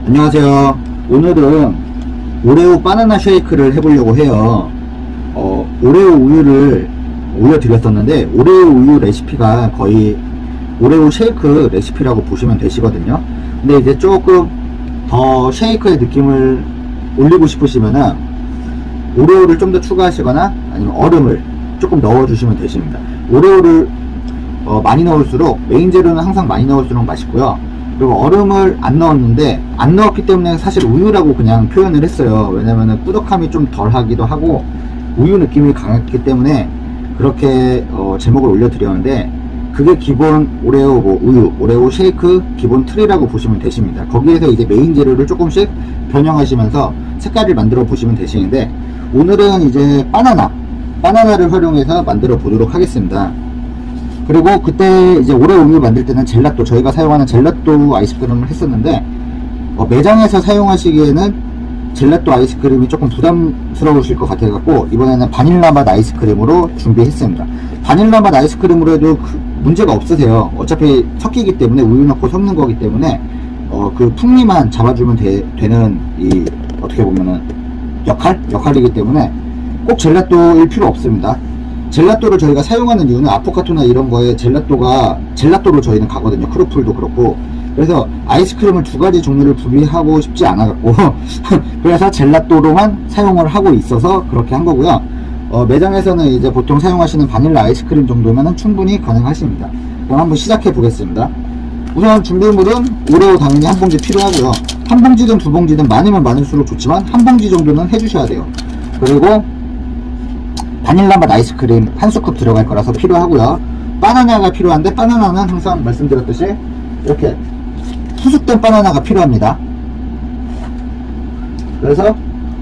안녕하세요. 오늘은 오레오 바나나 쉐이크를 해보려고 해요. 오레오 우유를 올려드렸었는데 오레오 우유 레시피가 거의 오레오 쉐이크 레시피라고 보시면 되시거든요. 근데 이제 조금 더 쉐이크의 느낌을 올리고 싶으시면은 오레오를 좀 더 추가하시거나 아니면 얼음을 조금 넣어주시면 되십니다. 오레오를 많이 넣을수록, 메인 재료는 항상 많이 넣을수록 맛있고요. 그리고 얼음을 안 넣었는데, 안 넣었기 때문에 사실 우유라고 그냥 표현을 했어요. 왜냐면은 꾸덕함이 좀 덜 하기도 하고 우유 느낌이 강했기 때문에 그렇게 제목을 올려드렸는데, 그게 기본 오레오 우유, 오레오 쉐이크 기본 틀이라고 보시면 되십니다. 거기에서 이제 메인 재료를 조금씩 변형하시면서 색깔을 만들어 보시면 되시는데, 오늘은 이제 바나나를 활용해서 만들어 보도록 하겠습니다. 그리고 그때 이제 오레오 우유 만들 때는 젤라또, 저희가 사용하는 젤라또 아이스크림을 했었는데, 매장에서 사용하시기에는 젤라또 아이스크림이 조금 부담스러우실 것 같아 갖고 이번에는 바닐라 맛 아이스크림으로 준비했습니다. 바닐라 맛 아이스크림으로 해도 문제가 없으세요. 어차피 섞이기 때문에, 우유 넣고 섞는 거기 때문에 그 풍미만 잡아주면 되는, 이 어떻게 보면은 역할이기 때문에 꼭 젤라또일 필요 없습니다. 젤라또를 저희가 사용하는 이유는 아포카토나 이런 거에 젤라또로 저희는 가거든요. 크루플도 그렇고. 그래서 아이스크림을 두 가지 종류를 분리하고 싶지 않아 갖고 그래서 젤라또로만 사용을 하고 있어서 그렇게 한 거고요. 매장에서는 이제 보통 사용하시는 바닐라 아이스크림 정도면 충분히 가능하십니다. 그럼 한번 시작해 보겠습니다. 우선 준비물은 오레오 당연히 한 봉지 필요하고요. 한 봉지든 두 봉지든 많으면 많을수록 좋지만 한 봉지 정도는 해주셔야 돼요. 그리고 바닐라 맛 아이스크림 한 스쿱 들어갈 거라서 필요하고요. 바나나가 필요한데, 바나나는 항상 말씀드렸듯이 이렇게 후숙된 바나나가 필요합니다. 그래서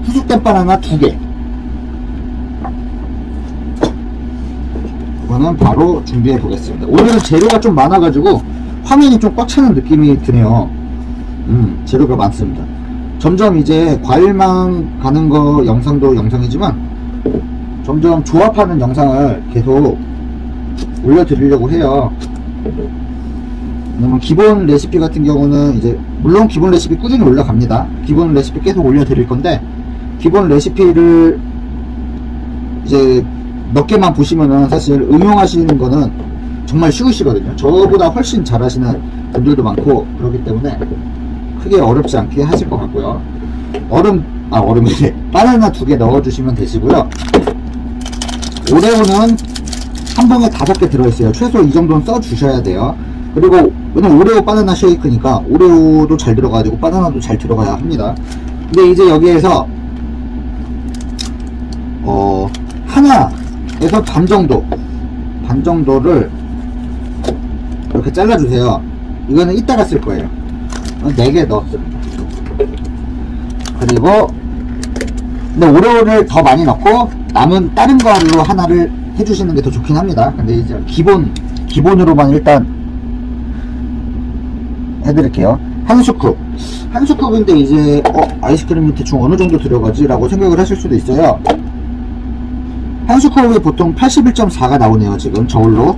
후숙된 바나나 2개, 이거는 바로 준비해 보겠습니다. 오늘은 재료가 좀 많아 가지고 화면이 좀 꽉 차는 느낌이 드네요. 재료가 많습니다. 점점 이제 과일만 가는 거 영상도 영상이지만 점점 조합하는 영상을 계속 올려드리려고 해요. 왜냐면 기본 레시피 같은 경우는 이제 물론 기본 레시피 꾸준히 올라갑니다. 기본 레시피 계속 올려드릴 건데, 기본 레시피를 이제 몇 개만 보시면은 사실 응용하시는 거는 정말 쉬우시거든요. 저보다 훨씬 잘하시는 분들도 많고 그렇기 때문에 크게 어렵지 않게 하실 것 같고요. 얼음이래. 바나나 2개 넣어주시면 되시고요. 오레오는 한 봉에 5개 들어있어요. 최소 이 정도는 써주셔야 돼요. 그리고 왜냐면 오레오 바나나 쉐이크니까 오레오도 잘 들어가지고 바나나도 잘 들어가야 합니다. 근데 이제 여기에서 하나에서 반 정도를 이렇게 잘라주세요. 이거는 이따가 쓸 거예요. 4개 넣었습니다. 그리고 근데 오레오를 더 많이 넣고 남은 다른 걸로 하나를 해주시는 게 더 좋긴 합니다. 근데 이제 기본으로만 일단 해드릴게요. 한 스쿱인데 이제 아이스크림이 대충 어느 정도 들어가지 라고 생각을 하실 수도 있어요. 한 스쿱이 보통 81.4가 나오네요. 지금 저울로.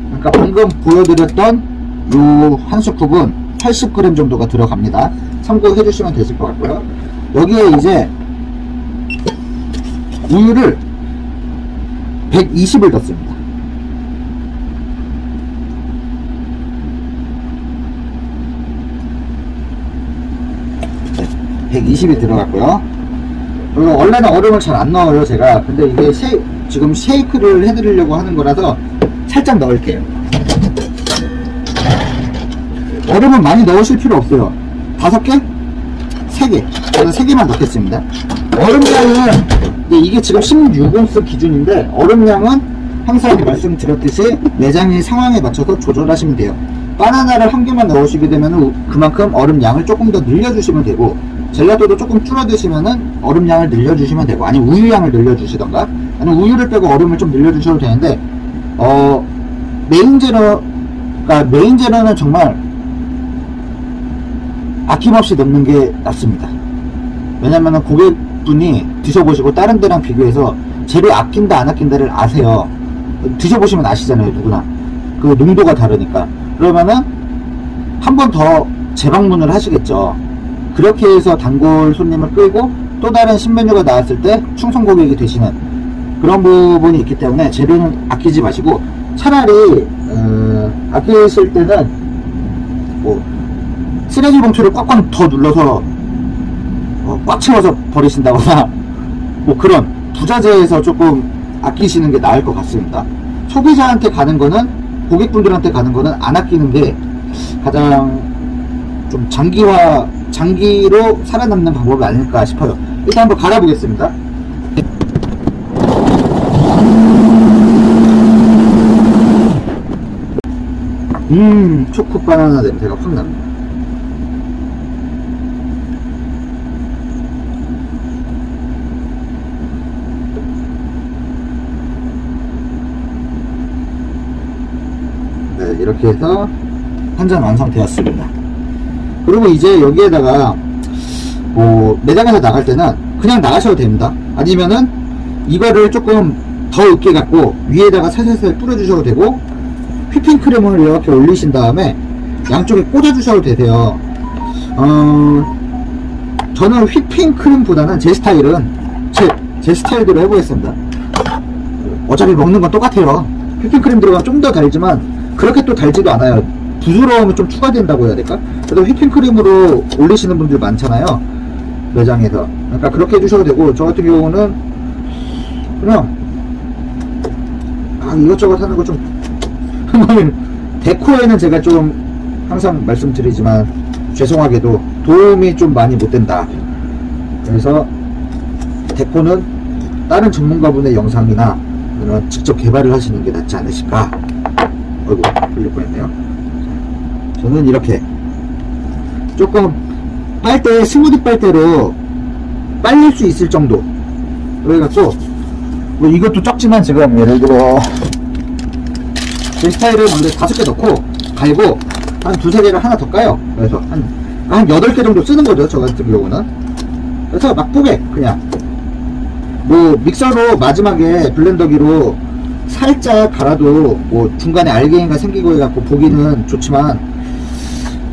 그러니까 방금 보여드렸던 요 한 스쿱은 80g 정도가 들어갑니다. 참고해 주시면 되실 것 같고요. 여기에 이제 우유를 120을 넣습니다. 네, 120이 들어갔고요. 그리고 원래는 얼음을 잘 안 넣어요, 제가. 근데 이게 지금 쉐이크를 해드리려고 하는 거라서 살짝 넣을게요. 얼음은 많이 넣으실 필요 없어요. 5개? 3개. 저는 3개만 넣겠습니다. 얼음량은 이게 지금 16온스 기준인데, 얼음량은 항상 말씀드렸듯이 매장의 상황에 맞춰서 조절하시면 돼요. 바나나를 한 개만 넣으시게 되면 그만큼 얼음량을 조금 더 늘려주시면 되고, 젤라또도 조금 줄여드시면은 얼음량을 늘려주시면 되고, 아니면 우유량을 늘려주시던가, 아니면 우유를 빼고 얼음을 좀 늘려주셔도 되는데, 메인 재료는 정말 아낌없이 넣는 게 낫습니다. 왜냐면은 고객분이 드셔보시고 다른 데랑 비교해서 재료 아낀다 안 아낀다를 아세요. 드셔보시면 아시잖아요, 누구나. 그 농도가 다르니까. 그러면은 한 번 더 재방문을 하시겠죠. 그렇게 해서 단골 손님을 끌고 또 다른 신메뉴가 나왔을 때 충성 고객이 되시는 그런 부분이 있기 때문에 재료는 아끼지 마시고, 차라리 아끼실 때는 뭐 쓰레기 봉투를 꽉꽉 더 눌러서 꽉 채워서 버리신다거나 뭐 그런 부자재에서 조금 아끼시는 게 나을 것 같습니다. 소비자한테 가는 거는, 고객분들한테 가는 거는 안 아끼는 게 가장 좀 장기로 살아남는 방법이 아닐까 싶어요. 일단 한번 갈아보겠습니다. 초코 바나나 냄새가 확 납니다. 네, 이렇게 해서 한 잔 완성되었습니다. 그리고 이제 여기에다가 뭐 매장에서 나갈 때는 그냥 나가셔도 됩니다. 아니면은 이거를 조금 더 으깨 갖고 위에다가 살살살 뿌려주셔도 되고, 휘핑크림을 이렇게 올리신 다음에 양쪽에 꽂아 주셔도 되세요. 저는 휘핑크림보다는 제 스타일은 제 스타일대로 해보겠습니다. 어차피 먹는 건 똑같아요. 휘핑크림 들어가면 좀 더 달지만 그렇게 또 달지도 않아요. 부드러움이 좀 추가된다고 해야 될까? 그래서 휘핑크림으로 올리시는 분들 많잖아요, 매장에서. 그러니까 그렇게 해주셔도 되고, 저 같은 경우는 그냥 이것저것 하는 거 좀 데코에는 제가 좀 항상 말씀드리지만 죄송하게도 도움이 좀 많이 못 된다. 그래서 데코는 다른 전문가분의 영상이나 그런 직접 개발을 하시는 게 낫지 않으실까. 어이구, 흘릴 뻔했네요. 저는 이렇게 조금 빨대, 스무디 빨대로 빨릴 수 있을 정도, 그래갖고 뭐 이것도 적지만 지금 예를 들어 제 스타일을 먼저 5개 넣고 갈고 한 2-3개를 하나 더 까요. 그래서 한 8개 정도 쓰는 거죠, 저 같은 경우는. 그래서 막보게 그냥 뭐 믹서로 마지막에 블렌더기로 살짝 갈아도 뭐 중간에 알갱이가 생기고 해갖고 보기는 좋지만,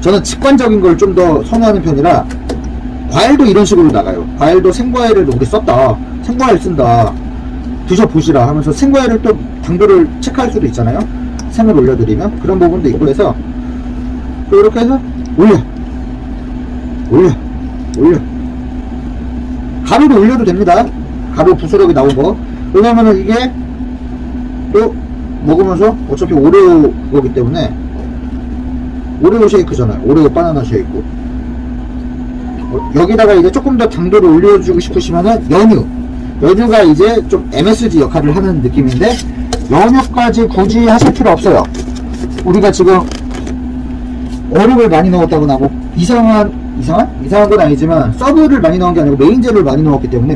저는 직관적인 걸 좀 더 선호하는 편이라, 과일도 이런 식으로 나가요. 과일도 생과일을 우리 썼다, 생과일 쓴다, 드셔보시라 하면서 생과일을 또 당도를 체크할 수도 있잖아요, 생을 올려드리면. 그런 부분도 있고 해서 또 이렇게 해서 올려 가루도 올려도 됩니다. 가루 부스러기 나온 거. 왜냐면은 이게 또 먹으면서 어차피 오레오 거기 때문에, 오레오 쉐이크잖아요, 오레오 바나나 쉐이크. 여기다가 이제 조금 더 당도를 올려주고 싶으시면은 연유가 이제 좀 MSG 역할을 하는 느낌인데, 연유까지 굳이 하실 필요 없어요. 우리가 지금 얼음을 많이 넣었다거나 뭐 이상한 건 아니지만, 서브를 많이 넣은 게 아니고 메인재료를 많이 넣었기 때문에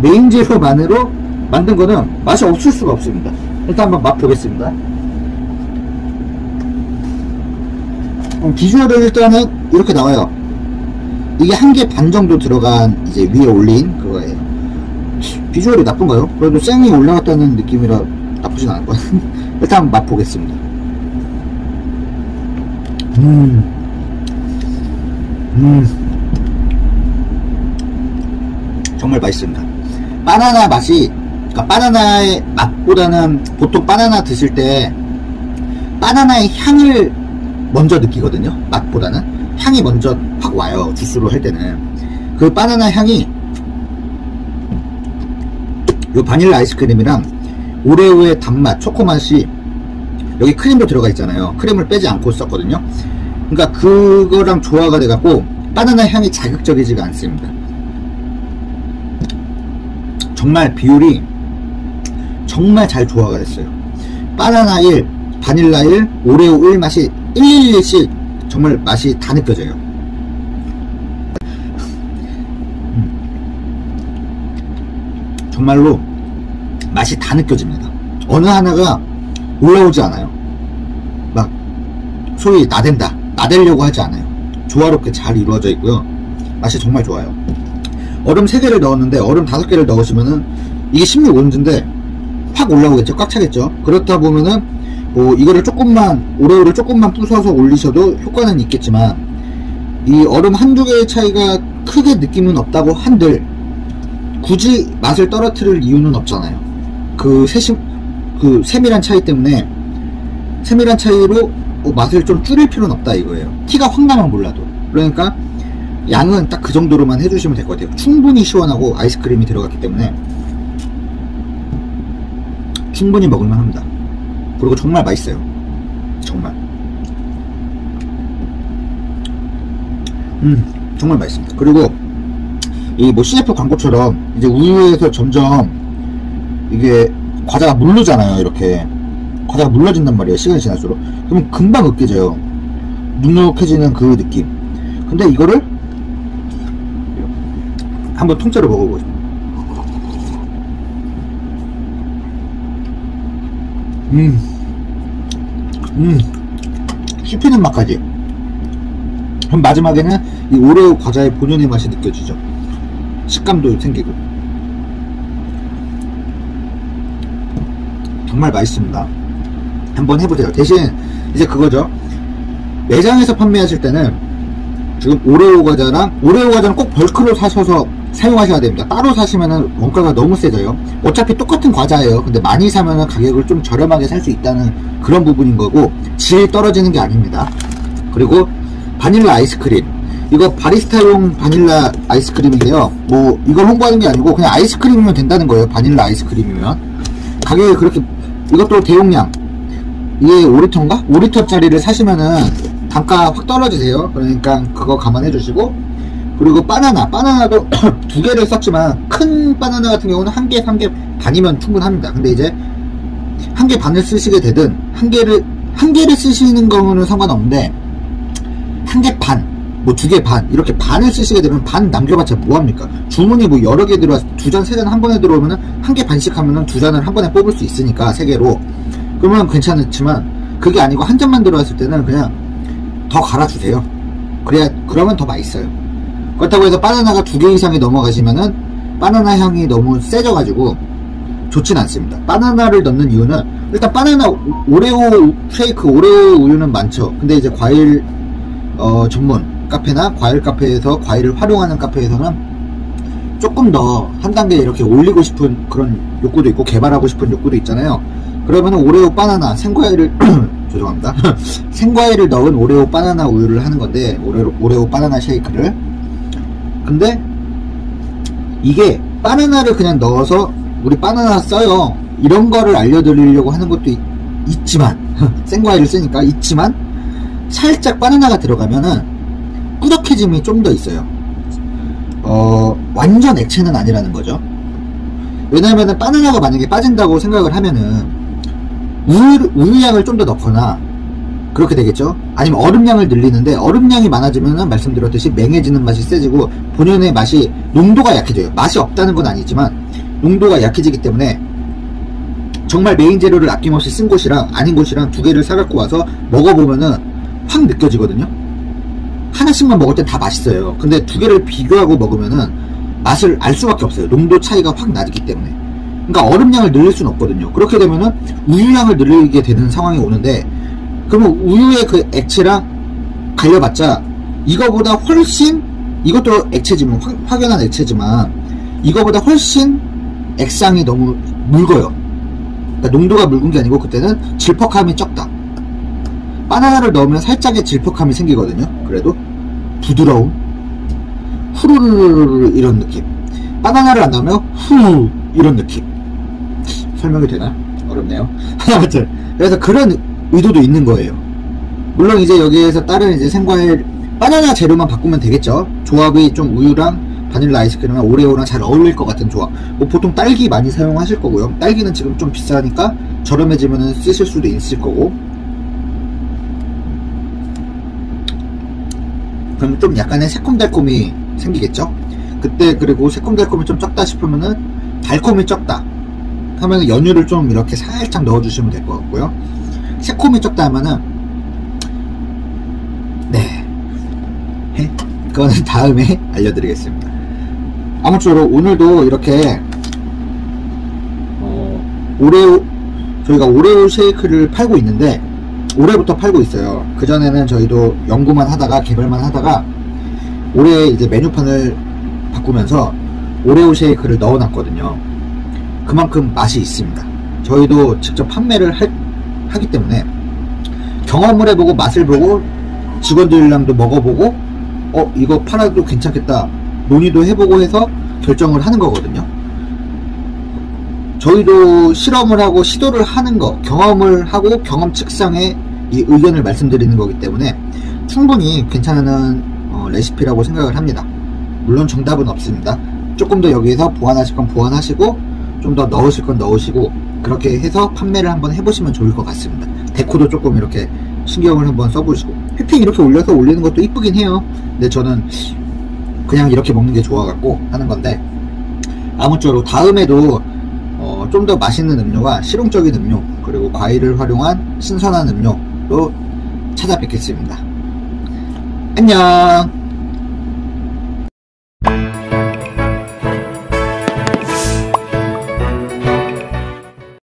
메인재료만으로 만든 거는 맛이 없을 수가 없습니다. 일단 한번 맛 보겠습니다. 비주얼은 일단은 이렇게 나와요. 이게 1개 반 정도 들어간 이제 위에 올린 그거예요. 비주얼이 나쁜가요? 그래도 쌩이 올라갔다는 느낌이라 나쁘진 않을 거예요. 일단 한번 맛 보겠습니다. 정말 맛있습니다. 바나나 맛이, 그러니까 바나나의 맛보다는, 보통 바나나 드실 때 바나나의 향을 먼저 느끼거든요. 맛보다는 향이 먼저 확 와요, 주스로 할 때는. 그 바나나 향이 요 바닐라 아이스크림이랑 오레오의 단맛, 초코맛이, 여기 크림도 들어가 있잖아요. 크림을 빼지 않고 썼거든요. 그러니까 그거랑 조화가 돼갖고 바나나 향이 자극적이지가 않습니다. 정말 비율이 정말 잘 조화가 됐어요. 바나나 1, 바닐라 1, 오레오 1 맛이 111씩 정말 맛이 다 느껴져요. 정말로 맛이 다 느껴집니다. 어느 하나가 올라오지 않아요. 막 소위 나대려고 하지 않아요. 조화롭게 잘 이루어져 있고요. 맛이 정말 좋아요. 얼음 3개를 넣었는데 얼음 5개를 넣으시면은 이게 16온즈인데 확 올라오겠죠. 꽉 차겠죠. 그렇다 보면은 뭐 이거를 조금만, 오레오를 조금만 부숴서 올리셔도 효과는 있겠지만, 이 얼음 한두 개의 차이가 크게 느낌은 없다고 한들 굳이 맛을 떨어뜨릴 이유는 없잖아요. 그 세밀한 차이 때문에 세밀한 차이로 맛을 좀 줄일 필요는 없다 이거예요. 티가 확 나면 몰라도. 그러니까 양은 딱 그 정도로만 해주시면 될 것 같아요. 충분히 시원하고 아이스크림이 들어갔기 때문에 충분히 먹을만 합니다. 그리고 정말 맛있어요. 정말 정말 맛있습니다. 그리고 이 뭐 CF 광고처럼 이제 우유에서 점점 이게 과자가 물르잖아요. 이렇게 과자가 물러진단 말이에요. 시간이 지날수록. 그러면 금방 으깨져요. 눅눅해지는 그 느낌. 근데 이거를 한번 통째로 먹어보고 싶어요. 씹히는 맛까지. 그럼 마지막에는 이 오레오 과자의 본연의 맛이 느껴지죠. 식감도 생기고. 정말 맛있습니다. 한번 해보세요. 대신 이제 그거죠. 매장에서 판매하실 때는 지금 오레오 과자는 꼭 벌크로 사셔서 사용하셔야 됩니다. 따로 사시면은 원가가 너무 세져요. 어차피 똑같은 과자예요. 근데 많이 사면은 가격을 좀 저렴하게 살 수 있다는 그런 부분인 거고, 질 떨어지는 게 아닙니다. 그리고 바닐라 아이스크림, 이거 바리스타용 바닐라 아이스크림인데요. 뭐 이걸 홍보하는 게 아니고 그냥 아이스크림이면 된다는 거예요. 바닐라 아이스크림이면. 가격이 그렇게, 이것도 대용량, 이게 5리터인가? 5리터짜리를 사시면은 단가 확 떨어지세요. 그러니까 그거 감안해 주시고, 그리고 바나나도 두 개를 썼지만 큰 바나나 같은 경우는 한 개, 3개 반이면 충분합니다. 근데 이제 한 개 반을 쓰시게 되든 한 개를 쓰시는 거는 상관없는데, 한 개 반, 뭐 두 개 반, 이렇게 반을 쓰시게 되면 반 남겨봤자 뭐합니까? 주문이 뭐 여러 개 들어와서 두 잔, 세 잔 한 번에 들어오면은 한 개 반씩 하면은 두 잔을 한 번에 뽑을 수 있으니까, 세 개로. 그러면 괜찮지만, 그게 아니고 한 잔만 들어왔을 때는 그냥 더 갈아주세요. 그러면 더 맛있어요. 그렇다고 해서 바나나가 두 개 이상이 넘어가시면은 바나나 향이 너무 세져가지고 좋진 않습니다. 바나나를 넣는 이유는, 일단 바나나, 오레오 쉐이크, 오레오 우유는 많죠. 근데 이제 과일 전문 카페나 과일 카페에서, 과일을 활용하는 카페에서는 조금 더 한 단계 이렇게 올리고 싶은 그런 욕구도 있고, 개발하고 싶은 욕구도 있잖아요. 그러면은 오레오 바나나 생과일을 죄송합니다. 생과일을 넣은 오레오 바나나 우유를 하는 건데, 오레오 바나나 쉐이크를. 근데 이게 바나나를 그냥 넣어서 우리 바나나 써요, 이런 거를 알려드리려고 하는 것도 있지만 생과일을 쓰니까 있지만, 살짝 바나나가 들어가면은 꾸덕해짐이 좀 더 있어요. 완전 액체는 아니라는 거죠. 왜냐면은 바나나가 만약에 빠진다고 생각을 하면은 우유량을 좀 더 넣거나 그렇게 되겠죠. 아니면 얼음량을 늘리는데, 얼음량이 많아지면은 말씀드렸듯이 맹해지는 맛이 세지고 본연의 맛이, 농도가 약해져요. 맛이 없다는 건 아니지만 농도가 약해지기 때문에 정말 메인 재료를 아낌없이 쓴 곳이랑 아닌 곳이랑 두 개를 사갖고 와서 먹어보면은 확 느껴지거든요. 하나씩만 먹을 땐 다 맛있어요. 근데 두 개를 비교하고 먹으면은 맛을 알 수밖에 없어요. 농도 차이가 확 나기 때문에. 그러니까 얼음량을 늘릴 수는 없거든요. 그렇게 되면은 우유량을 늘리게 되는 상황이 오는데, 그러면 우유의 그 액체랑 갈려봤자 이거보다 훨씬, 이것도 액체지만, 확연한 액체지만 이거보다 훨씬 액상이 너무 묽어요. 그러니까 농도가 묽은 게 아니고 그때는 질퍽함이 적다. 바나나를 넣으면 살짝의 질퍽함이 생기거든요. 그래도 부드러움, 후루루루 이런 느낌. 바나나를 안 넣으면 후 이런 느낌. 설명이 되나? 어렵네요. 아무튼 그래서 그런 의도도 있는 거예요. 물론 이제 여기에서 다른 이제 생과일, 바나나 재료만 바꾸면 되겠죠. 조합이 좀 우유랑 바닐라 아이스크림이랑 오레오랑 잘 어울릴 것 같은 조합. 뭐 보통 딸기 많이 사용하실 거고요. 딸기는 지금 좀 비싸니까 저렴해지면 쓰실 수도 있을 거고. 그럼 좀 약간의 새콤달콤이 생기겠죠. 그때 그리고 새콤달콤이 좀 적다 싶으면은 달콤이 적다 하면 연유를 좀 이렇게 살짝 넣어주시면 될 것 같고요. 새콤이 적다 하면은, 네, 그거는 다음에 알려드리겠습니다. 아무쪼록 오늘도 이렇게 저희가 오레오 쉐이크를 팔고 있는데, 올해부터 팔고 있어요. 그전에는 저희도 연구만 하다가 개발만 하다가 올해 이제 메뉴판을 바꾸면서 오레오 쉐이크를 넣어놨거든요. 그만큼 맛이 있습니다. 저희도 직접 판매를 하기 때문에 경험을 해보고 맛을 보고 직원들이랑도 먹어보고 이거 팔아도 괜찮겠다 논의도 해보고 해서 결정을 하는 거거든요. 저희도 실험을 하고 시도를 하는 거, 경험을 하고 경험 측상의 이 의견을 말씀드리는 거기 때문에 충분히 괜찮은 레시피라고 생각을 합니다. 물론 정답은 없습니다. 조금 더 여기에서 보완하실 건 보완하시고 좀 더 넣으실 건 넣으시고 그렇게 해서 판매를 한번 해보시면 좋을 것 같습니다. 데코도 조금 이렇게 신경을 한번 써보시고 휘핑 이렇게 올려서 올리는 것도 이쁘긴 해요. 근데 저는 그냥 이렇게 먹는 게 좋아갖고 하는 건데, 아무쪼록 다음에도 좀 더 맛있는 음료와 실용적인 음료 그리고 과일을 활용한 신선한 음료로 찾아뵙겠습니다. 안녕.